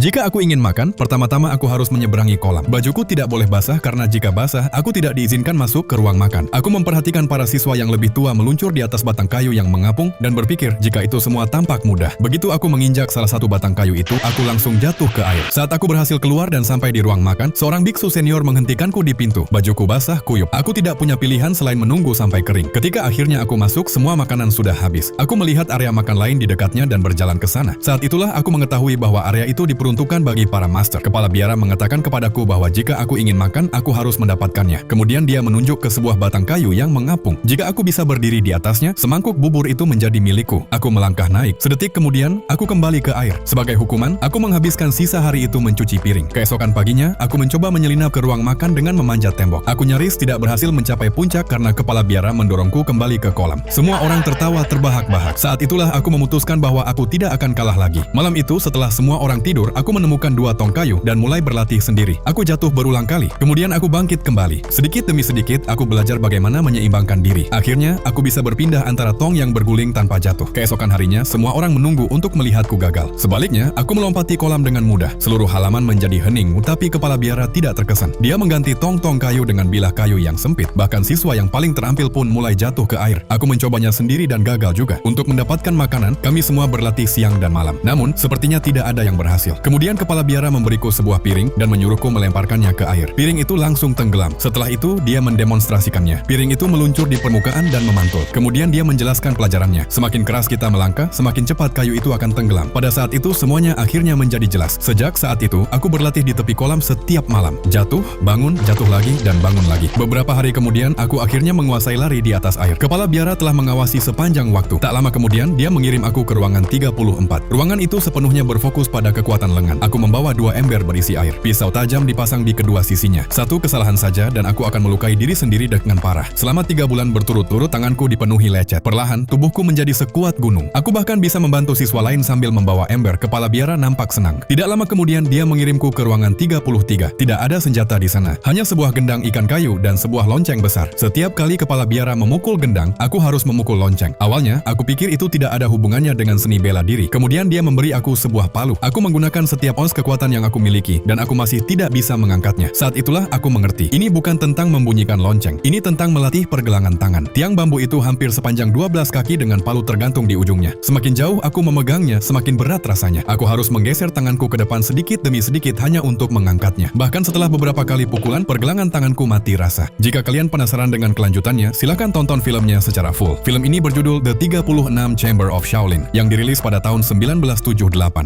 Jika aku ingin makan, pertama-tama aku harus menyeberangi kolam. Bajuku tidak boleh basah karena jika basah, aku tidak diizinkan masuk ke ruang makan. Aku memperhatikan para siswa yang lebih tua meluncur di atas batang kayu yang mengapung dan berpikir jika itu semua tampak mudah. Begitu aku menginjak salah satu batang kayu itu, aku langsung jatuh ke air. Saat aku berhasil keluar dan sampai di ruang makan, seorang biksu senior menghentikanku di pintu. Bajuku basah, kuyup. Aku tidak punya pilihan selain menunggu sampai kering. Ketika akhirnya aku masuk, semua makanan sudah habis. Aku melihat area makan lain di dekatnya dan berjalan ke sana. Saat itulah aku mengetahui bahwa area itu diperuntukkan bagi para master. Kepala biara mengatakan kepadaku bahwa jika aku ingin makan, aku harus mendapatkannya. Kemudian dia menunjuk ke sebuah batang kayu yang mengapung. Jika aku bisa berdiri di atasnya, semangkuk bubur itu menjadi milikku. Aku melangkah naik. Sedetik kemudian, aku kembali ke air. Sebagai hukuman, aku menghabiskan sisa hari itu mencuci piring. Keesokan paginya, aku mencoba menyelinap ke ruang makan dengan memanjat tembok. Aku nyaris tidak berhasil mencapai puncak karena kepala biara mendorongku kembali ke kolam. Semua orang tertawa terbahak-bahak. Saat itulah aku memutuskan bahwa aku tidak akan kalah lagi. Malam itu, setelah semua orang tidur, aku menemukan 2 tong kayu dan mulai berlatih sendiri. Aku jatuh berulang kali. Kemudian aku bangkit kembali. Sedikit demi sedikit, aku belajar bagaimana menyeimbangkan diri. Akhirnya, aku bisa berpindah antara tong yang berguling tanpa jatuh. Keesokan harinya, semua orang menunggu untuk melihatku gagal. Sebaliknya, aku melompati kolam dengan mudah. Seluruh halaman menjadi hening, tapi kepala biara tidak terkesan. Dia mengganti tong-tong kayu dengan bilah kayu yang sempit. Bahkan siswa yang paling terampil pun mulai jatuh ke air. Aku mencobanya sendiri dan gagal juga. Untuk mendapatkan makanan, kami semua berlatih siang dan malam. Namun, sepertinya tidak ada yang berhasil. Kemudian kepala biara memberiku sebuah piring dan menyuruhku melemparkannya ke air. Piring itu langsung tenggelam. Setelah itu, dia mendemonstrasikannya. Piring itu meluncur di permukaan dan memantul. Kemudian dia menjelaskan pelajarannya. Semakin keras kita melangkah, semakin cepat kayu itu akan tenggelam. Pada saat itu, semuanya akhirnya menjadi jelas. Sejak saat itu, aku berlatih di tepi kolam setiap malam. Jatuh, jatuh lagi, dan bangun lagi. Beberapa hari kemudian, aku akhirnya menguasai lari di atas air. Kepala biara telah mengawasi sepanjang waktu. Tak lama kemudian, dia mengirim aku ke ruangan 34. Ruangan itu sepenuhnya berfokus pada kekuatan lengan. Aku membawa 2 ember berisi air. Pisau tajam dipasang di kedua sisinya. Satu kesalahan saja dan aku akan melukai diri sendiri dengan parah. Selama 3 bulan berturut-turut, tanganku dipenuhi lecet. Perlahan, tubuhku menjadi sekuat gunung. Aku bahkan bisa membantu siswa lain sambil membawa ember. Kepala biara nampak senang. Tidak lama kemudian, dia mengirimku ke ruangan 33. Tidak ada senjata di sana. Hanya sebuah gendang ikan kayu dan sebuah lonceng besar. Setiap kali kepala biara memukul gendang, aku harus memukul lonceng. Awalnya, aku pikir itu tidak ada hubungannya dengan seni bela diri. Kemudian dia memberi aku sebuah palu. Aku menggunakan setiap ons kekuatan yang aku miliki, dan aku masih tidak bisa mengangkatnya. Saat itulah aku mengerti. Ini bukan tentang membunyikan lonceng. Ini tentang melatih pergelangan tangan. Tiang bambu itu hampir sepanjang 12 kaki dengan palu tergantung di ujungnya. Semakin jauh aku memegangnya, semakin berat rasanya. Aku harus menggeser tanganku ke depan sedikit demi sedikit hanya untuk mengangkatnya. Bahkan setelah beberapa kali pukulan, pergelangan tanganku mati rasa. Jika kalian penasaran dengan kelanjutannya, silahkan tonton filmnya secara full. Film ini berjudul The 36 Chamber of Shaolin, yang dirilis pada tahun 1978.